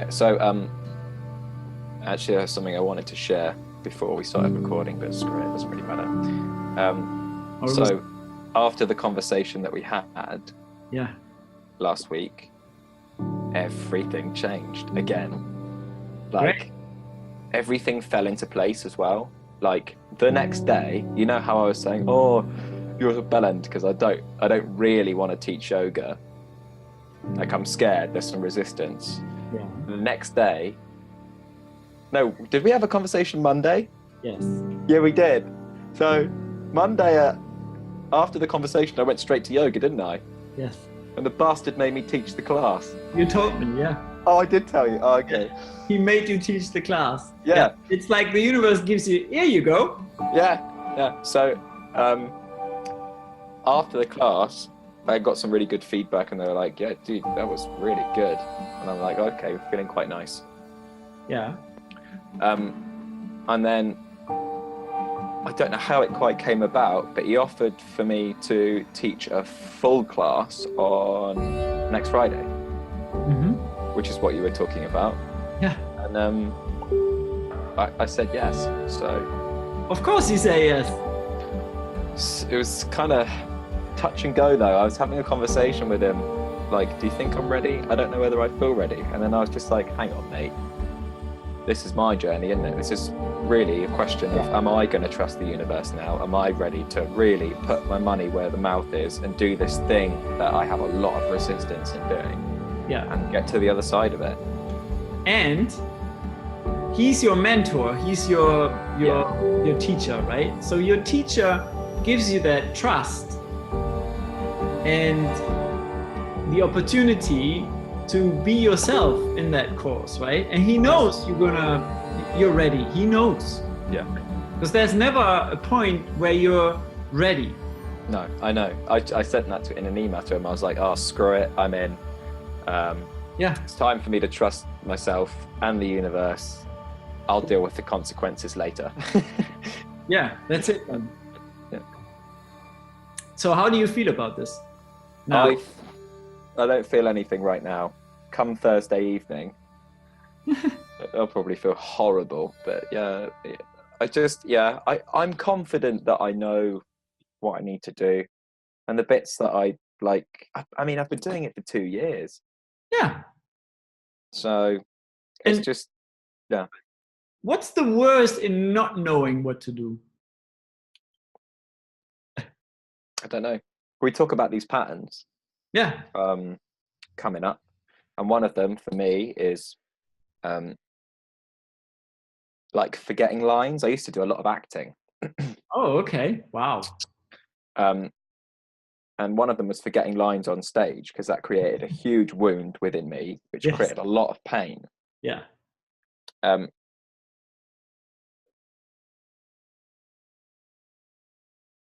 Okay, so actually there's something I wanted to share before we started recording, but screw it, it doesn't really matter. So after the conversation that we had last week, everything changed again. Like everything fell into place as well. Like the next day, you know how I was saying, oh, you're a bellend because I don't really want to teach yoga. Like I'm scared, there's some resistance. Yeah. The next day, no, did we have a conversation Monday? Yes. Yeah, we did. So Monday, after the conversation, I went straight to yoga, didn't I? Yes. And the bastard made me teach the class. You told me, yeah. Oh, I did tell you. Oh, okay. He made you teach the class. Yeah. It's like the universe gives you, here you go. Yeah. So after the class, I got some really good feedback, and they were like, yeah, dude, that was really good. And I'm like, okay, we're feeling quite nice. Yeah. And then I don't know how it quite came about, but he offered for me to teach a full class on next Friday, which is what you were talking about. Yeah. And I said yes. So of course you say yes. it was kind of touch and go though. I was having a conversation with him, like, do you think I'm ready? I don't know whether I feel ready. And then I was just like, hang on, mate. This is my journey, isn't it? This is really a question of, am I going to trust the universe now? Am I ready to really put my money where the mouth is and do this thing that I have a lot of resistance in doing? Yeah. And get to the other side of it. And he's your mentor. He's your teacher, right? So your teacher gives you that trust and the opportunity to be yourself in that course, right? And he knows you're ready. He knows. Yeah. Because there's never a point where you're ready. No, I know. I sent that in an email to him. I was like, oh, screw it, I'm in. It's time for me to trust myself and the universe. I'll deal with the consequences later. Yeah, that's it. Yeah. So how do you feel about this? Now? I don't feel anything right now. Come Thursday evening, I'll probably feel horrible. But I'm confident that I know what I need to do. And the bits that I like, I mean, I've been doing it for 2 years. Yeah. So it's What's the worst in not knowing what to do? I don't know. We talk about these patterns. Yeah. Coming up, and one of them for me is like forgetting lines. I used to do a lot of acting. Oh, okay. Wow. And one of them was forgetting lines on stage, because that created a huge wound within me, which created a lot of pain. Yeah.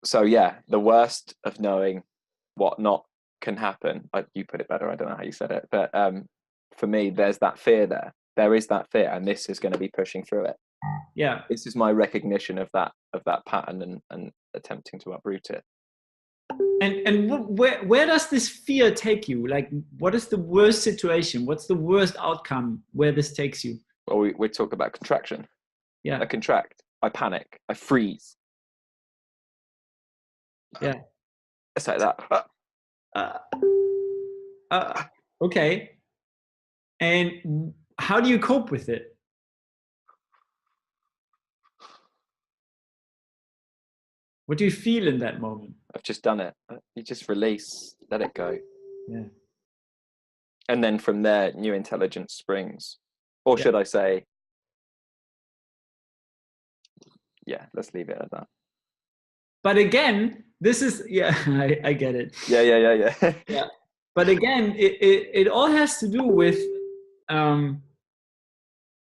So yeah, the worst of knowing what not can happen. You put it better. I don't know how you said it, but for me, there's that fear there. There is that fear, and this is going to be pushing through it. Yeah. This is my recognition of that pattern and attempting to uproot it. And where does this fear take you? Like, what is the worst situation? What's the worst outcome where this takes you? Well, we talk about contraction. Yeah. I contract. I panic. I freeze. Yeah. It's like that. Okay. And how do you cope with it? What do you feel in that moment? I've just done it. You just release, let it go. Yeah. And then from there, new intelligence springs. Or should I say, yeah, let's leave it at that. But again, this is, I get it. Yeah. Yeah. But again, it all has to do with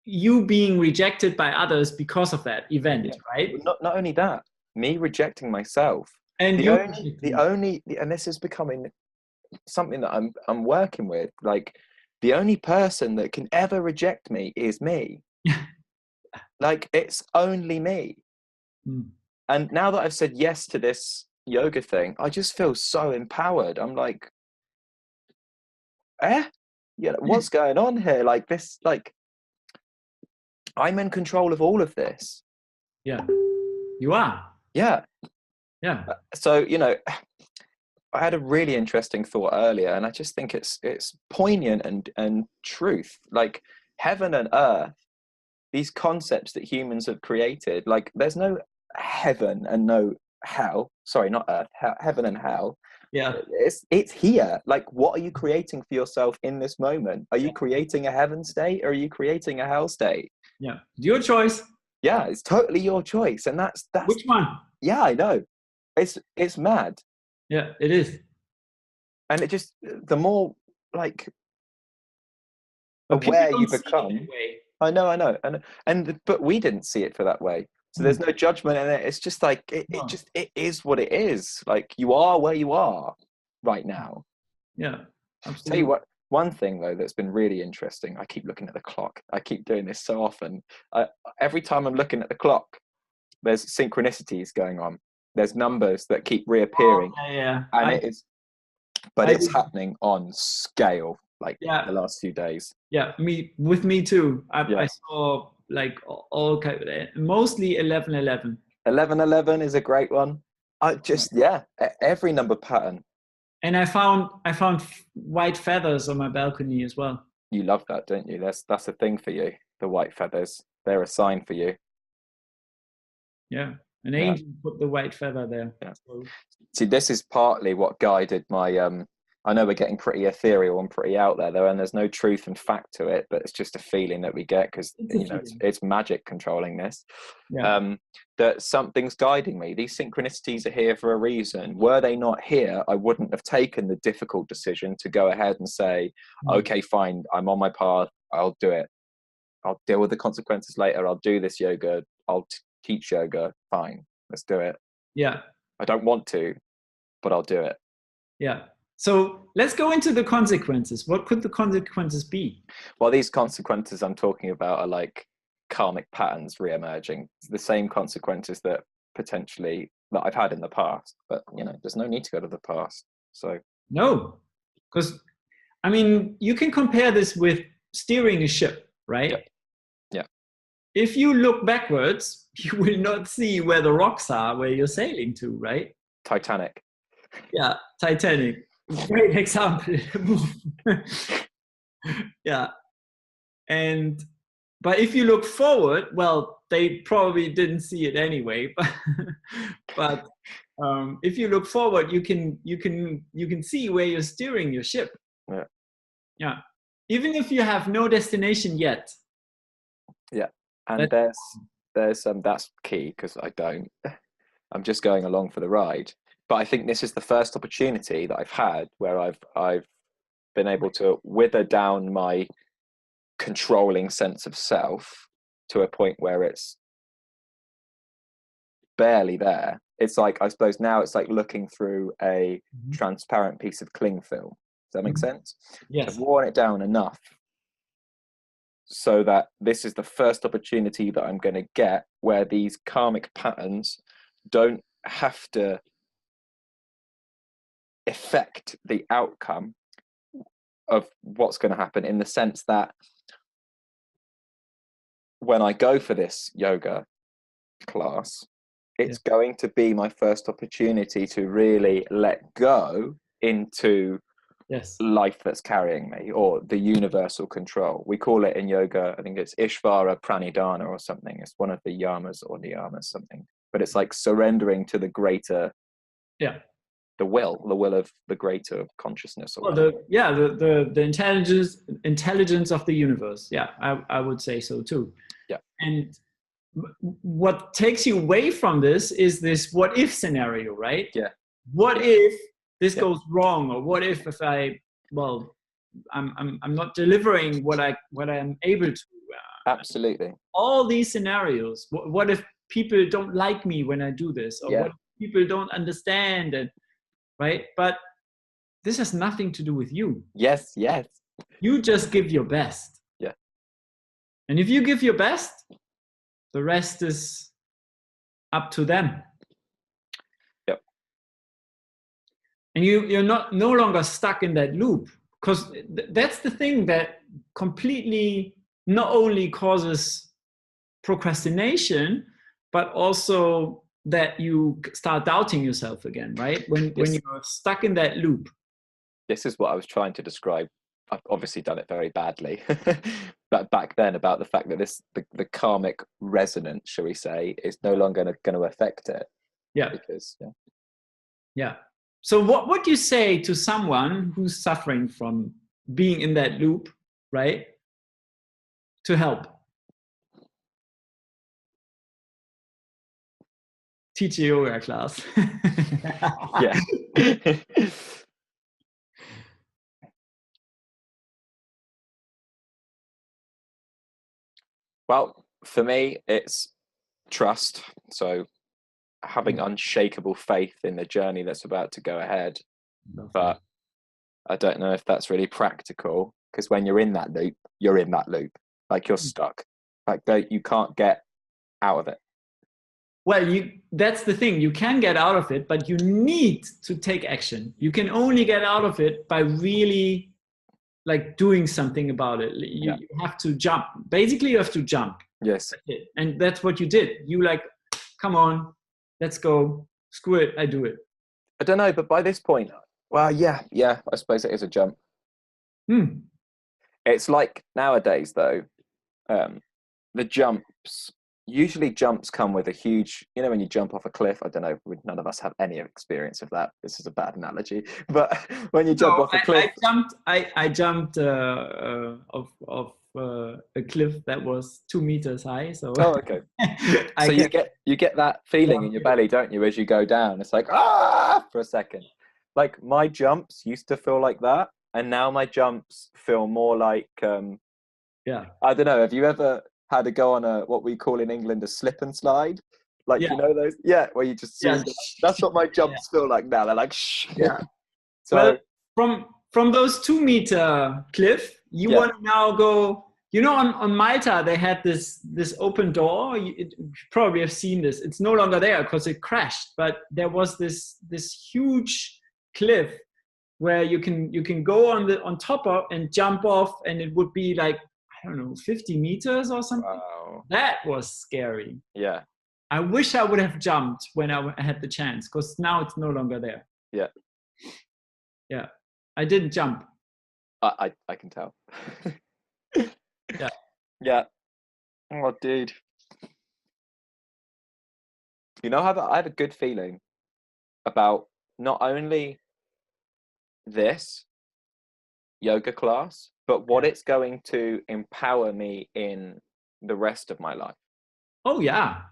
you being rejected by others because of that event, right? Not only that, me rejecting myself. And and this is becoming something that I'm working with. Like, the only person that can ever reject me is me. Like, it's only me. And now that I've said yes to this yoga thing, I just feel so empowered. I'm like, what's going on here? Like this, like I'm in control of all of this. Yeah, you are. Yeah. Yeah. So, I had a really interesting thought earlier, and I just think it's poignant and truth. Like heaven and earth, these concepts that humans have created, like there's no heaven and no hell. Sorry, not earth, heaven and hell. Yeah. It's here. Like, what are you creating for yourself in this moment? Are you creating a heaven state, or are you creating a hell state? Yeah. Your choice. Yeah, it's totally your choice. And that's which one? Yeah, I know. It's mad. Yeah, it is. And it just, the more like but aware you become. I know. But we didn't see it for that way. So there's no judgment in it. It's just like it is what it is. Like you are where you are right now. Yeah, absolutely. Tell you what, one thing though that's been really interesting. I keep looking at the clock. I keep doing this so often. Every time I'm looking at the clock, there's synchronicities going on. There's numbers that keep reappearing. And it's happening on scale, like the last few days. Yeah, with me too. I saw like all kind of, mostly 1111. 1111 is a great one. Every number pattern. And I found white feathers on my balcony as well. You love that, don't you? That's a thing for you. The white feathers, they're a sign for you. Yeah, an angel put the white feather there. Yeah. So. See, this is partly what guided my. I know we're getting pretty ethereal and pretty out there, though, and there's no truth and fact to it, but it's just a feeling that we get because it's magic controlling this. Yeah. That something's guiding me. These synchronicities are here for a reason. Were they not here, I wouldn't have taken the difficult decision to go ahead and say, okay, fine, I'm on my path. I'll do it. I'll deal with the consequences later. I'll do this yoga. I'll teach yoga. Fine, let's do it. Yeah. I don't want to, but I'll do it. Yeah. So let's go into the consequences. What could the consequences be? Well, these consequences I'm talking about are like karmic patterns re-emerging. It's the same consequences that I've had in the past, but there's no need to go to the past. So no, because I mean, you can compare this with steering a ship, right? Yeah. If you look backwards, you will not see where the rocks are where you're sailing to, right? Titanic. Yeah, Titanic. Great example. Yeah. But if you look forward, well, they probably didn't see it anyway, but if you look forward, you can see where you're steering your ship. Yeah. Even if you have no destination yet. Yeah. And that's key, because I'm just going along for the ride. But I think this is the first opportunity that I've had where I've been able to wither down my controlling sense of self to a point where it's barely there. It's like, I suppose now it's like looking through a transparent piece of cling film. Does that make sense? Yes. I've worn it down enough so that this is the first opportunity that I'm going to get where these karmic patterns don't have to affect the outcome of what's going to happen, in the sense that when I go for this yoga class, it's going to be my first opportunity to really let go into life that's carrying me, or the universal control. We call it in yoga, I think it's Ishvara Pranidhana or something. It's one of the yamas or niyamas, something. But it's like surrendering to the greater, the will of the greater consciousness. Or the intelligence of the universe. Yeah, I would say so too. Yeah. And what takes you away from this is this what if scenario, right? Yeah. What if this goes wrong, or what if I'm not delivering what I'm able to. Absolutely. All these scenarios. What if people don't like me when I do this, or what if people don't understand it, right? But this has nothing to do with you. Yes. You just give your best. Yeah. And if you give your best, the rest is up to them. And you're no longer stuck in that loop. because that's the thing that completely not only causes procrastination, but also that you start doubting yourself again, right? When you're stuck in that loop. This is what I was trying to describe. I've obviously done it very badly, but back then, about the fact that the karmic resonance, shall we say, is no longer going to affect it. Yeah. Because yeah. So what would you say to someone who's suffering from being in that loop, right? To help. Teach a yoga class. Yeah. Well, for me, it's trust. So having unshakable faith in the journey that's about to go ahead. But I don't know if that's really practical, because when you're in that loop, you're in that loop. Like you're stuck. Like you can't get out of it. Well, that's the thing. You can get out of it, but you need to take action. You can only get out of it by really like doing something about it. You have to jump. Basically, you have to jump. Yes. And that's what you did. You like, come on, let's go. Screw it, I do it. I don't know, but by this point, well, yeah, I suppose it is a jump. It's like nowadays, though, the jumps, usually jumps come with a huge, when you jump off a cliff, I don't know, none of us have any experience of that. This is a bad analogy, but when you jump off a cliff. I jumped off a cliff that was 2 meters high. So okay. So you get that feeling in your belly, don't you, as you go down? It's like for a second. Like my jumps used to feel like that, and now my jumps feel more like I don't know. Have you ever had to go on what we call in England a slip and slide? Like you know those, where you just that's what my jumps feel like now. They're like shh. Yeah. So from those 2 meter cliff, you want to now go. On Malta they had this open door. You probably have seen this. It's no longer there because it crashed. But there was this huge cliff where you can go on top of and jump off, and it would be like, I don't know, 50 meters or something. Wow. That was scary. Yeah. I wish I would have jumped when I had the chance, because now it's no longer there. Yeah. Yeah. I didn't jump. I can tell. Yeah. Yeah. Oh, dude. I have a good feeling about not only this yoga class, but what it's going to empower me in the rest of my life. Oh, yeah.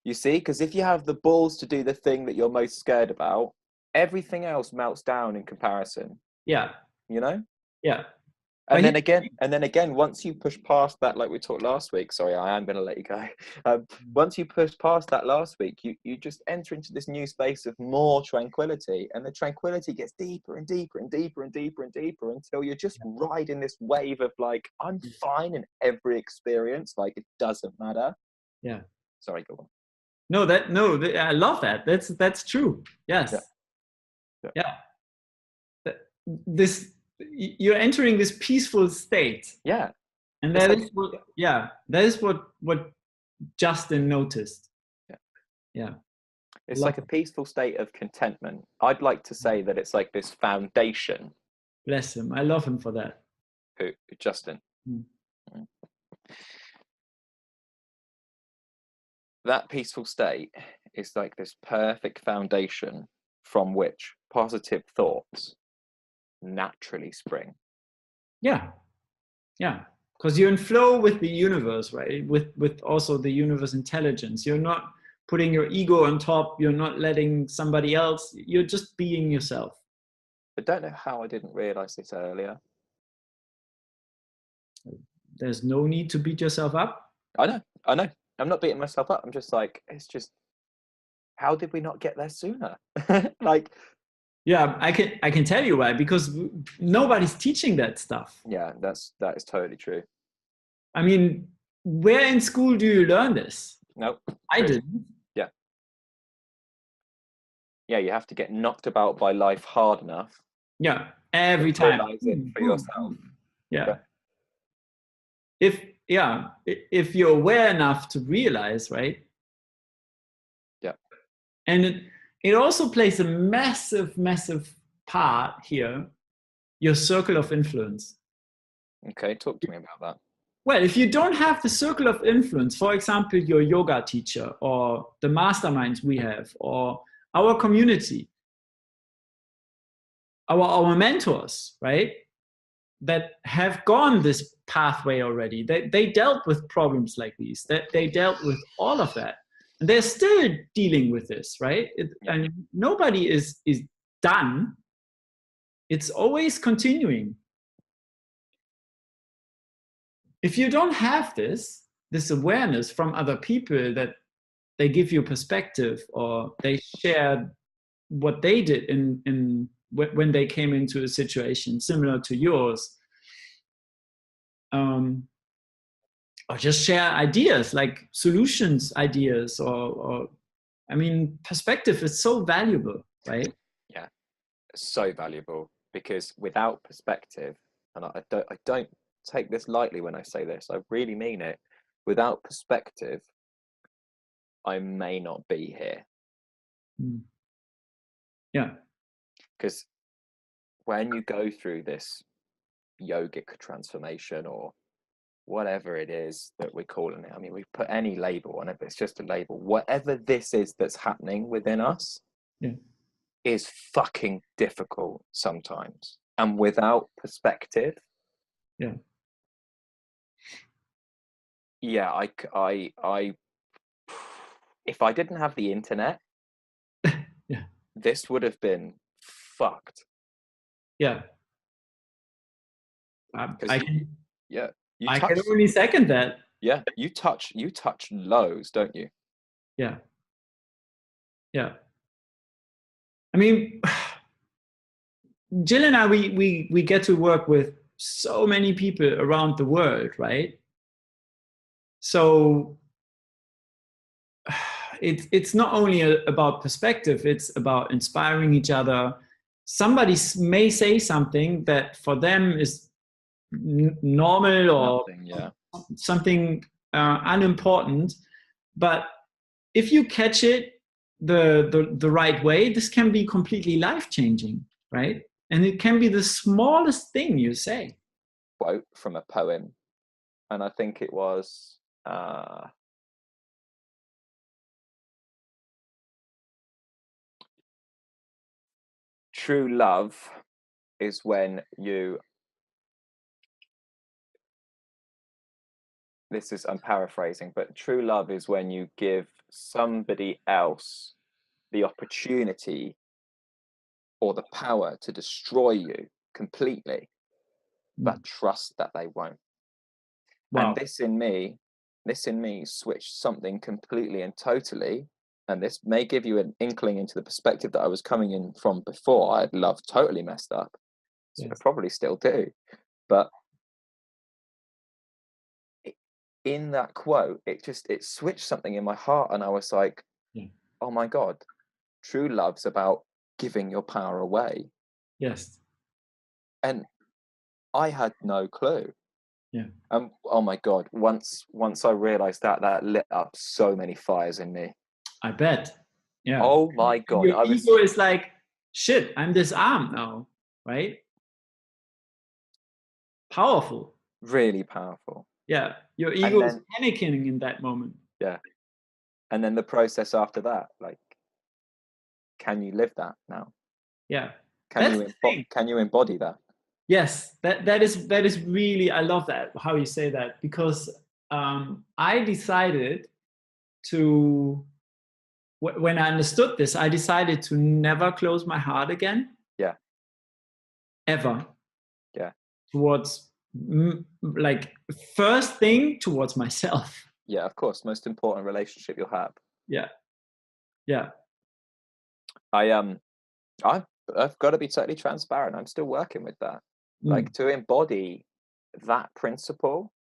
You see, because if you have the balls to do the thing that you're most scared about, everything else melts down in comparison. Yeah. Yeah. And then again, once you push past that, like we talked last week, sorry, I am going to let you go. Once you push past that last week, you just enter into this new space of more tranquility, and the tranquility gets deeper and deeper and deeper and deeper and deeper until you're just riding this wave of like, I'm fine in every experience. Like it doesn't matter. Yeah. Sorry, go on. No, I love that. That's true. Yes. Yeah. You're entering this peaceful state. Yeah. And that is what Justin noticed. Yeah. It's like a peaceful state of contentment. I'd like to say that it's like this foundation. Bless him. I love him for that. Who? Justin. That peaceful state is like this perfect foundation from which positive thoughts naturally spring. Yeah, because you're in flow with the universe, right? With also the universe intelligence. You're not putting your ego on top. You're not letting somebody else. You're just being yourself. I don't know how I didn't realize this earlier. There's no need to beat yourself up. I know. I'm not beating myself up. I'm just like, it's just, how did we not get there sooner? Like, yeah, I can tell you why, because nobody's teaching that stuff. Yeah, that is totally true. I mean, where in school do you learn this? Nope. I didn't. Yeah, you have to get knocked about by life hard enough. Yeah. every time. Realize it for yourself. Yeah. If you're aware enough to realize, right? Yeah. And it also plays a massive, massive part here, your circle of influence. Okay, talk to me about that. Well, if you don't have the circle of influence, for example, your yoga teacher or the masterminds we have or our community, our mentors, right, that have gone this pathway already, they dealt with problems like these, that they dealt with all of that. And they're still dealing with this, right? And nobody is done. It's always continuing. If you don't have this awareness from other people that they give you perspective or they share what they did when they came into a situation similar to yours, or just share ideas like solutions ideas, or I mean, perspective is so valuable, right? Yeah, so valuable, because without perspective, and I don't take this lightly when I say this, I really mean it. Without perspective, I may not be here. Yeah. Because when you go through this yogic transformation or whatever it is that we're calling it, I mean, we put any label on it, but it's just a label. Whatever this is that's happening within us is fucking difficult sometimes. And without perspective, I if I didn't have the internet, this would have been fucked. Yeah. I can only second that. Yeah, you touch lows, don't you? Yeah. Yeah. I mean, Jill and I, we get to work with so many people around the world, right? So it's not only about perspective, it's about inspiring each other. Somebody may say something that for them is normal or something unimportant, but if you catch it the right way, this can be completely life-changing, right? And it can be the smallest thing you say. Quote from a poem, and I think it was true love is when you, I'm paraphrasing, but true love is when you give somebody else the opportunity or the power to destroy you completely, but trust that they won't. Wow. And this in me switched something completely and totally. And this may give you an inkling into the perspective that I was coming in from before. I had love totally messed up. So I probably still do. But in that quote, it switched something in my heart. And I was like, oh my God, true love's about giving your power away. Yes. And I had no clue. Yeah. Oh my God, once I realized that lit up so many fires in me. I bet. Yeah. Oh my God. Your ego is like, shit, I'm disarmed now, right? Powerful. Really powerful. Yeah. Your ego is panicking in that moment. Yeah. And then the process after that, like, can you live that now? Yeah. Can you embody that? Yes, that is really, I love that, how you say that, because I decided to, when I understood this, I decided to never close my heart again. Yeah. Ever. Yeah. Towards, like, first thing towards myself. Yeah, of course, most important relationship you'll have. Yeah. Yeah. I've got to be totally transparent. I'm still working with that. Like, to embody that principle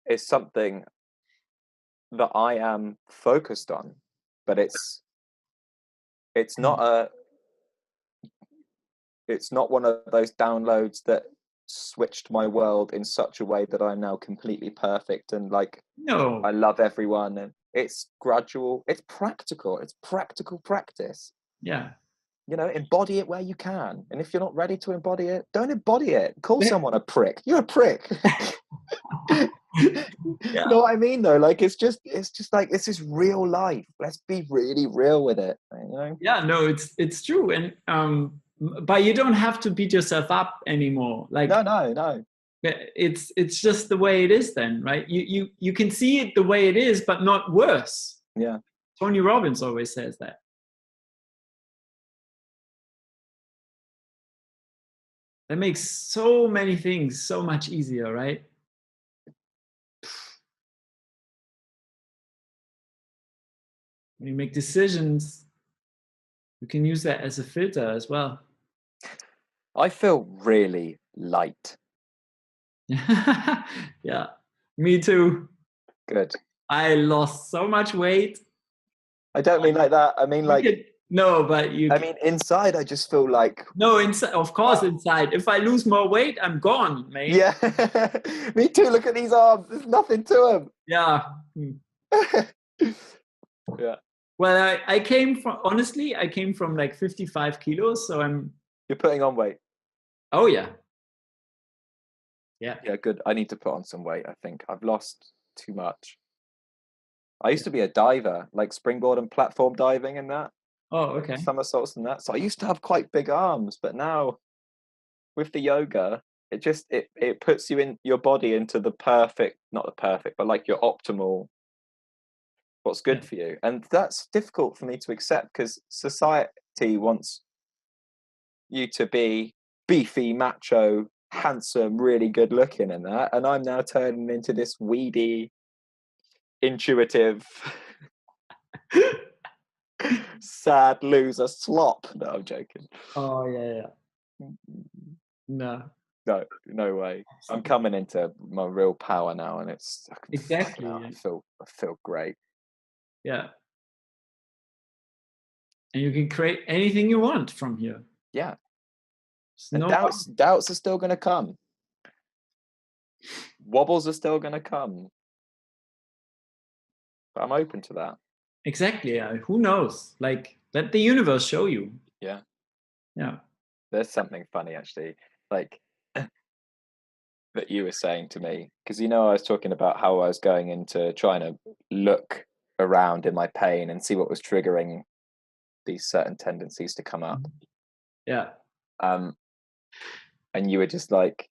is something that I am focused on, but it's not it's not one of those downloads that switched my world in such a way that I'm now completely perfect and like, no, I love everyone. And it's gradual, it's practical practice. yeah. You know, embody it where you can. And if you're not ready to embody it, don't embody it. Call someone a prick. You're a prick. Yeah. You know what I mean, though? Like, it's just like, this is real life. Let's be really real with it. You know? Yeah, no, it's true. And but you don't have to beat yourself up anymore. Like, no. It's just the way it is then, right? You can see it the way it is, but not worse. Yeah. Tony Robbins always says that. That makes so many things so much easier, right? When you make decisions, you can use that as a filter as well. I feel really light. Yeah, me too. Good. I lost so much weight. I don't mean like that. I mean like, no, but you. I mean inside. I just feel like. No, inside. Of course, inside. If I lose more weight, I'm gone, mate. Yeah, me too. Look at these arms. There's nothing to them. Yeah. Yeah. Well, I came from, honestly, I came from like 55 kilos, so I'm. You're putting on weight. Oh yeah. Yeah. Yeah, good. I need to put on some weight. I think I've lost too much. I used to be a diver, like springboard and platform diving and that. Oh, okay. Somersaults and that. So I used to have quite big arms, but now with the yoga, it just it puts you in your body into the perfect, not the perfect, but like your optimal, what's good for you. And that's difficult for me to accept because society wants you to be beefy, macho, handsome, really good looking and that. And I'm now turning into this weedy, intuitive, sad loser slop. No, I'm joking. Oh yeah. No way. I'm coming into my real power now, and it's exactly. I feel great. Yeah. And you can create anything you want from here. Yeah. And doubts are still going to come. Wobbles are still going to come. But I'm open to that. Exactly. Yeah. Who knows? Like, let the universe show you. Yeah. Yeah. There's something funny actually, like that you were saying to me, because I was talking about how I was going into trying to look around in my pain and see what was triggering these certain tendencies to come up. Yeah. And you were just like,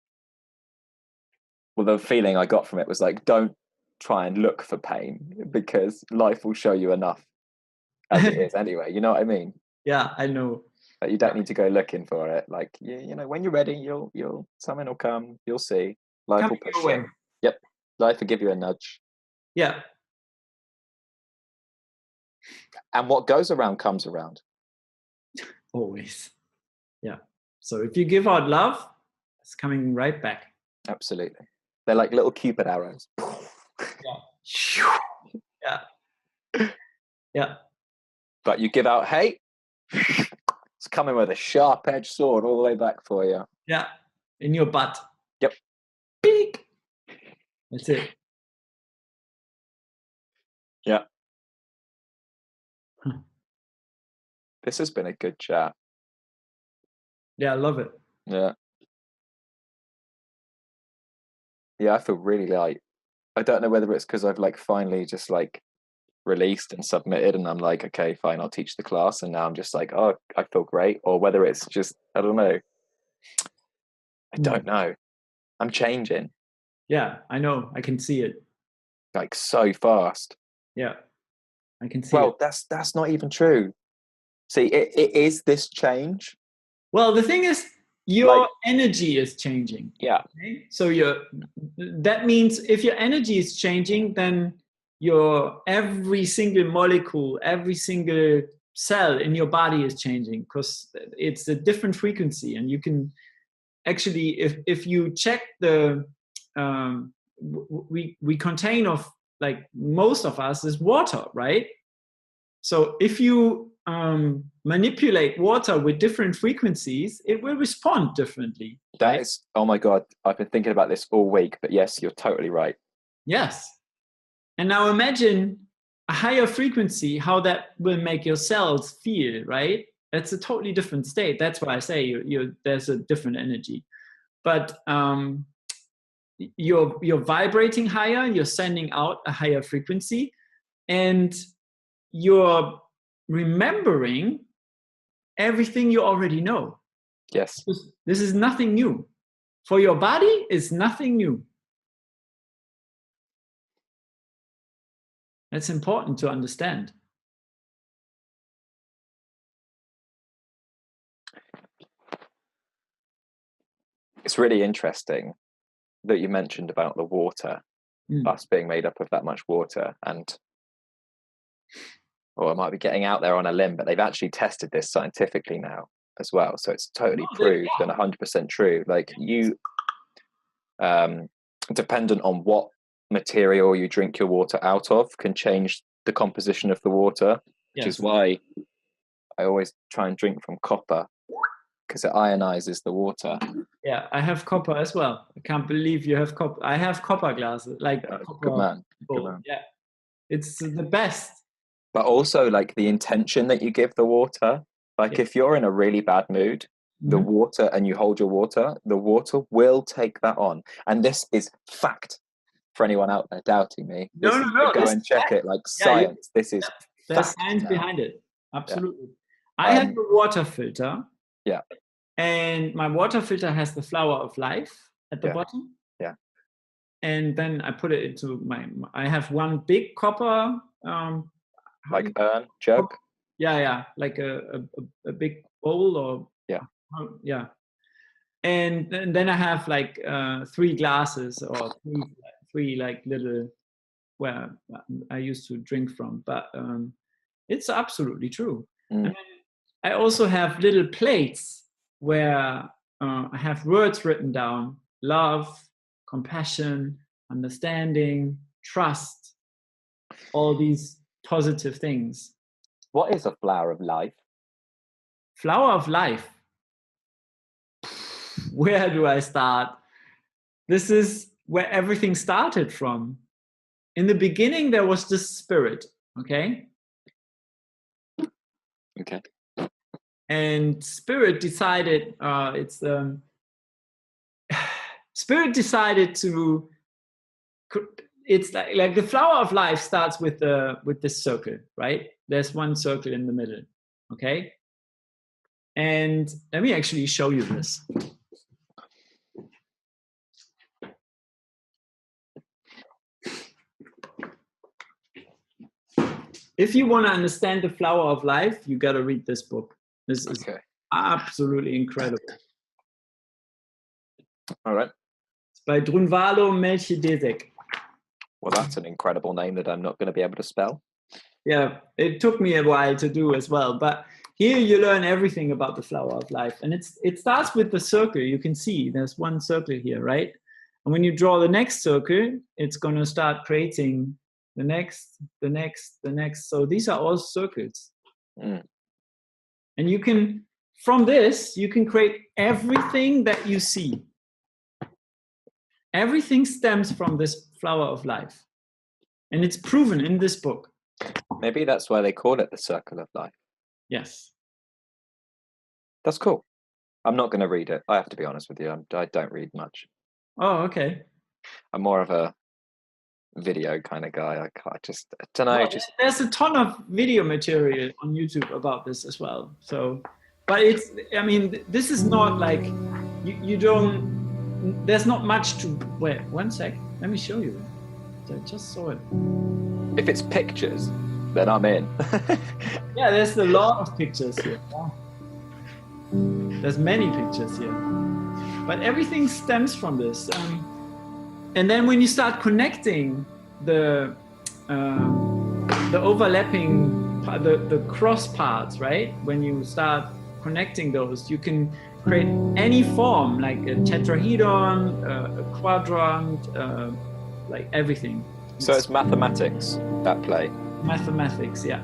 well, the feeling I got from it was like, don't try and look for pain because life will show you enough as it is anyway. You know what I mean? Yeah, I know. But you don't need to go looking for it. Like, you know, when you're ready, you'll something will come. You'll see. Life will push you. Yep. Life will give you a nudge. Yeah. And what goes around comes around. Always. Yeah. So if you give out love, it's coming right back. Absolutely. They're like little Cupid arrows. Yeah. Yeah. But you give out hate, it's coming with a sharp-edged sword all the way back for you. Yeah. In your butt. Yep. Beak. That's it. Yeah. This has been a good chat. Yeah, I love it. Yeah. Yeah, I feel really light. I don't know whether it's because I've like finally just like released and submitted and I'm like, okay, fine, I'll teach the class. And now I'm just like, oh, I feel great. Or whether it's just, I don't know. I don't know. I'm changing. Yeah, I know. I can see it. Like so fast. Yeah, I can see it. Well, that's not even true. See, it is this change. Well, the thing is, your energy is changing. Yeah. Okay? So that means if your energy is changing, then your every single molecule, every single cell in your body is changing because it's a different frequency. And you can actually, if you check the, we contain of like most of us is water, right? So if you manipulate water with different frequencies, it will respond differently. That is, oh my God, I've been thinking about this all week, but yes, you're totally right. Yes. And now imagine a higher frequency, how that will make your cells feel, right? That's a totally different state. That's why I say there's a different energy. But you're vibrating higher, you're sending out a higher frequency, and you're remembering everything you already know. Yes. This is nothing new. For your body, it's nothing new. That's important to understand. It's really interesting that you mentioned about the water, us being made up of that much water, and I might be getting out there on a limb, but they've actually tested this scientifically now as well. So it's totally proved and 100% true. Like you, dependent on what material you drink your water out of, can change the composition of the water, which is why I always try and drink from copper, because it ionizes the water. Yeah, I have copper as well. I can't believe you have copper. I have copper glasses, like copper. Good man. Good man. Yeah, it's the best. But also, like, the intention that you give the water. Like, if you're in a really bad mood, the water, and you hold your water, the water will take that on. And this is fact for anyone out there doubting me. No. Go and check it. Like, science. This is there's science behind it. Absolutely. Yeah. I have a water filter. Yeah. And my water filter has the flower of life at the bottom. Yeah. And then I put it into I have one big copper like urn, jug. Yeah, like a big bowl, or yeah. And then I have like 3 glasses, or three like little where I used to drink from. But it's absolutely true. And then I also have little plates where I have words written down: love, compassion, understanding, trust, all these positive things. What is a flower of life? Flower of life. Where do I start? This is where everything started from. In the beginning, there was the spirit, okay? Okay. And spirit decided, spirit decided to, it's like the flower of life starts with this circle, right? There's one circle in the middle, okay? And let me actually show you this. If you want to understand the flower of life, you got to read this book. This is absolutely incredible. All right. It's by Drunvalo Melchizedek. Well, that's an incredible name that I'm not going to be able to spell. Yeah, it took me a while to do as well. But here you learn everything about the flower of life. And it starts with the circle. You can see there's one circle here, right? And when you draw the next circle, it's going to start creating the next. So these are all circles. And you can, from this, you can create everything that you see. Everything stems from this flower of life. And it's proven in this book. Maybe that's why they call it the circle of life. Yes. That's cool. I'm not going to read it. I have to be honest with you. I don't read much. Oh, okay. I'm more of a video kind of guy. I don't know. Well, there's a ton of video material on YouTube about this as well. So, but this is not like you don't. There's not much to. Wait, one sec. Let me show you. I just saw it. If it's pictures, then I'm in. Yeah, there's a lot of pictures here. Wow. There's many pictures here, but everything stems from this. And then when you start connecting the overlapping, the cross parts, right? When you start connecting those, you can create any form, like a tetrahedron, a quadrant, like everything. So it's mathematics, that play. Mathematics, yeah.